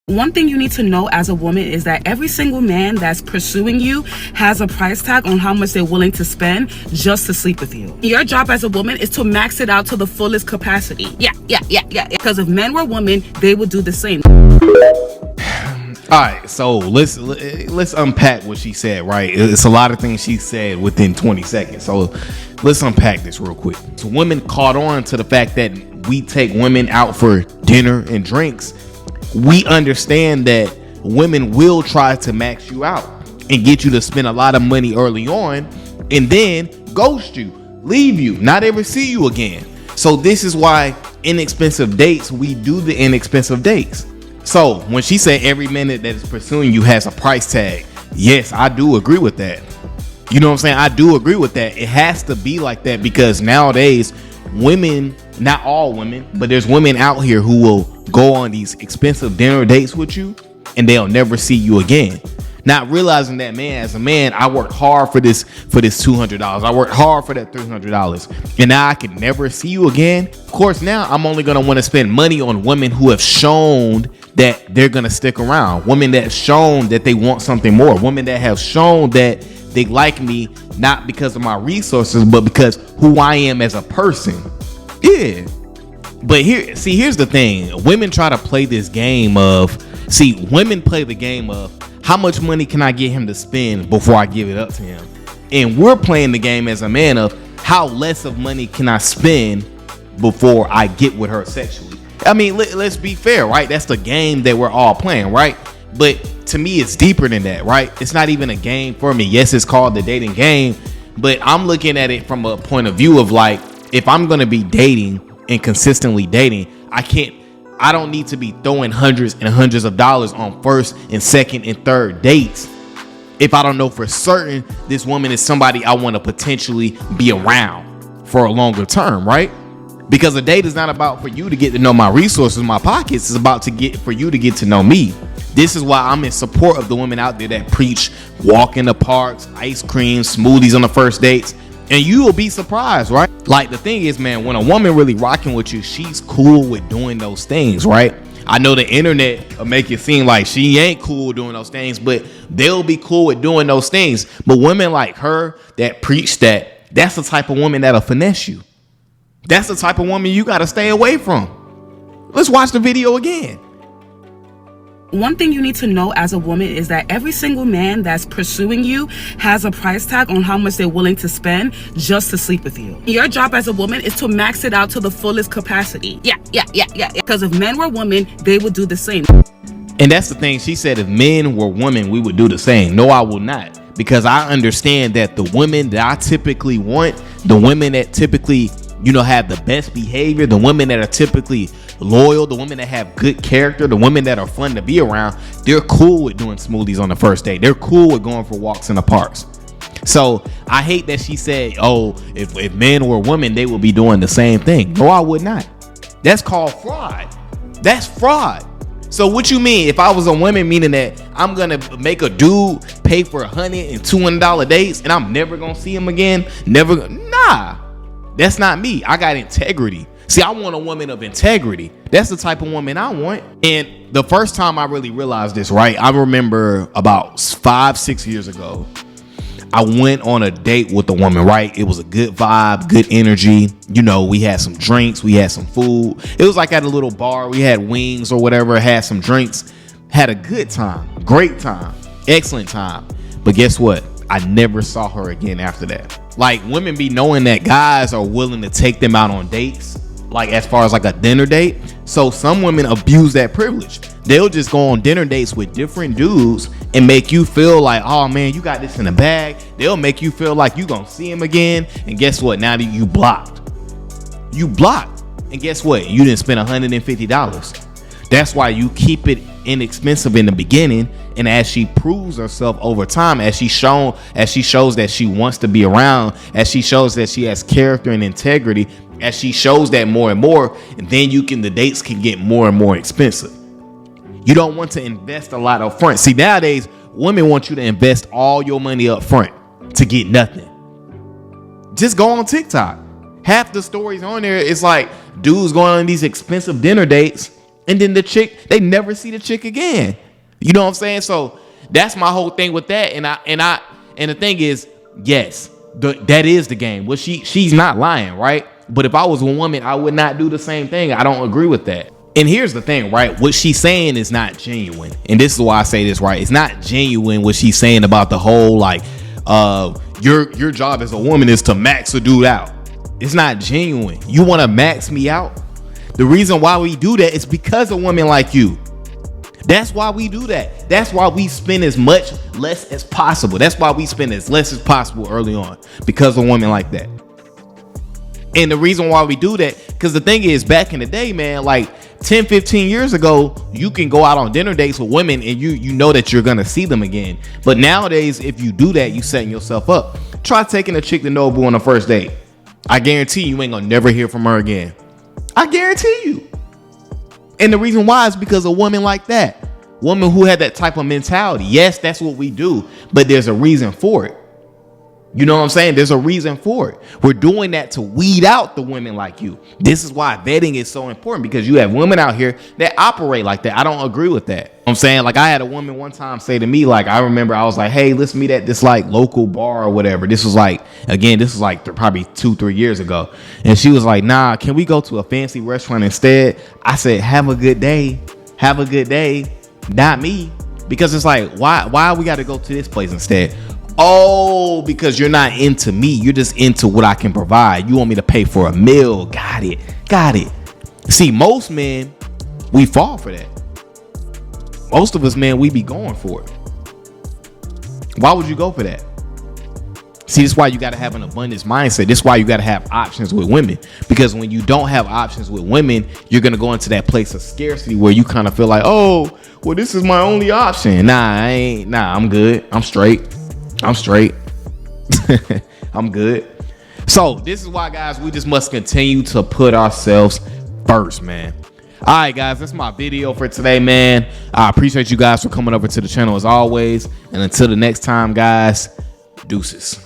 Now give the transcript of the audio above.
One thing you need to know as a woman is that every single man that's pursuing you has a price tag on how much they're willing to spend just to sleep with you. Your job as a woman is to max it out to the fullest capacity. Yeah. Because if men were women, they would do the same. All right, so let's unpack what she said, right? It's a lot of things she said within 20 seconds. So let's unpack this real quick. So women caught on to the fact that we take women out for dinner and drinks. We understand that women will try to max you out and get you to spend a lot of money early on and then ghost you, leave you, not ever see you again. So this is why inexpensive dates, we do the inexpensive dates. So when she said every minute that is pursuing you has a price tag, yes, I do agree with that. You know what I'm saying? I do agree with that. It has to be like that because nowadays women, not all women, but there's women out here who will go on these expensive dinner dates with you and they'll never see you again. Not realizing that, man, as a man, I worked hard for this $200. I worked hard for that $300. And now I can never see you again. Of course, now I'm only going to want to spend money on women who have shown that they're going to stick around. Women that have shown that they want something more. Women that have shown that they like me, not because of my resources, but because who I am as a person. Yeah. But here's the thing. Women try to play this game of, women play the game of, how much money can I get him to spend before I give it up to him? And we're playing the game as a man of how less of money can I spend before I get with her sexually. I mean, let's be fair, right? That's the game that we're all playing, right? But to me, it's deeper than that, right? It's not even a game for me. Yes, it's called the dating game, but I'm looking at it from a point of view of like, if I'm going to be dating and consistently dating, I don't need to be throwing hundreds and hundreds of dollars on first and second and third dates if I don't know for certain this woman is somebody I want to potentially be around for a longer term, right? Because a date is not about for you to get to know my resources, my pockets. It's about for you to get to know me. This is why I'm in support of the women out there that preach walk in the parks, ice cream, smoothies on the first dates. And you will be surprised, right? Like the thing is, man, when a woman really rocking with you, she's cool with doing those things, right? I know the internet will make it seem like she ain't cool doing those things, but they'll be cool with doing those things. But women like her that preach that's the type of woman that'll finesse you. That's the type of woman you got to stay away from. Let's watch the video again. One thing you need to know as a woman is that every single man that's pursuing you has a price tag on how much they're willing to spend just to sleep with you. Your job as a woman is to max it out to the fullest capacity. Yeah. Because if men were women, they would do the same. And that's the thing. She said if men were women, we would do the same. No, I will not. Because I understand that the women that I typically want, the women that typically, have the best behavior, the women that are typically loyal, the women that have good character, the women that are fun to be around, they're cool with doing smoothies on the first date. They're cool with going for walks in the parks. So I hate that she said, if men were women, they would be doing the same thing. No, I would not. That's called fraud. That's fraud. So what you mean if I was a woman, meaning that I'm going to make a dude pay for $100 and $200 dates and I'm never going to see him again? Nah, that's not me. I got integrity. See, I want a woman of integrity. That's the type of woman I want. And the first time I really realized this, right? I remember about 5-6 years ago, I went on a date with a woman, right? It was a good vibe, good energy. We had some drinks, we had some food. It was like at a little bar. We had wings or whatever, had some drinks, had a good time, great time, excellent time. But guess what? I never saw her again after that. Like women be knowing that guys are willing to take them out on dates, like as far as like a dinner date. So some women abuse that privilege. They'll just go on dinner dates with different dudes and make you feel like, oh man, you got this in the bag. They'll make you feel like you gonna see him again. And guess what? Now that you blocked. And guess what? You didn't spend $150. That's why you keep it inexpensive in the beginning. And as she proves herself over time, as she shows that she wants to be around, as she shows that she has character and integrity, as she shows that more and more, and then the dates can get more and more expensive. You don't want to invest a lot up front. See, nowadays, women want you to invest all your money up front to get nothing. Just go on TikTok. Half the stories on there, it's like dudes going on these expensive dinner dates And then the chick, they never see the chick again. You know what I'm saying? So that's my whole thing with that. And the thing is, yes, that is the game. Well, she's not lying, right? But if I was a woman, I would not do the same thing. I don't agree with that. And here's the thing, right? What she's saying is not genuine. And this is why I say this, right? It's not genuine what she's saying about the whole, like, your job as a woman is to max a dude out. It's not genuine. You want to max me out? The reason why we do that is because of women like you. That's why we do that. That's why we spend as much less as possible. That's why we spend as less as possible early on, because of women like that. And the reason why we do that, because the thing is, back in the day, man, like 10, 15 years ago, you can go out on dinner dates with women and you know that you're going to see them again. But nowadays, if you do that, you setting yourself up. Try taking a chick to Nobu on the first date. I guarantee you ain't going to never hear from her again. I guarantee you. And the reason why is because of women like that. Women who had that type of mentality. Yes, that's what we do, but there's a reason for it. You know what I'm saying? There's a reason for it. We're doing that to weed out the women like you. This is why vetting is so important, because you have women out here that operate like that. I don't agree with that. I'm saying, like, I had a woman one time say to me, like, I remember I was like, hey, let's meet at this like local bar or whatever. This was like probably 2-3 years ago. And she was like, nah, can we go to a fancy restaurant instead? I said, have a good day. Have a good day. Not me. Because it's like, why we got to go to this place instead? Oh, because you're not into me. You're just into what I can provide. You want me to pay for a meal. Got it. See, most men, we fall for that. Most of us, man, we be going for it. Why would you go for that? See, this is why you got to have an abundance mindset. This is why you got to have options with women. Because when you don't have options with women, you're going to go into that place of scarcity where you kind of feel like, oh, well, this is my only option. I'm good. I'm straight. I'm good. So this is why, guys, we just must continue to put ourselves first, man. All right, guys, that's my video for today, man. I appreciate you guys for coming over to the channel as always. And until the next time, guys, deuces.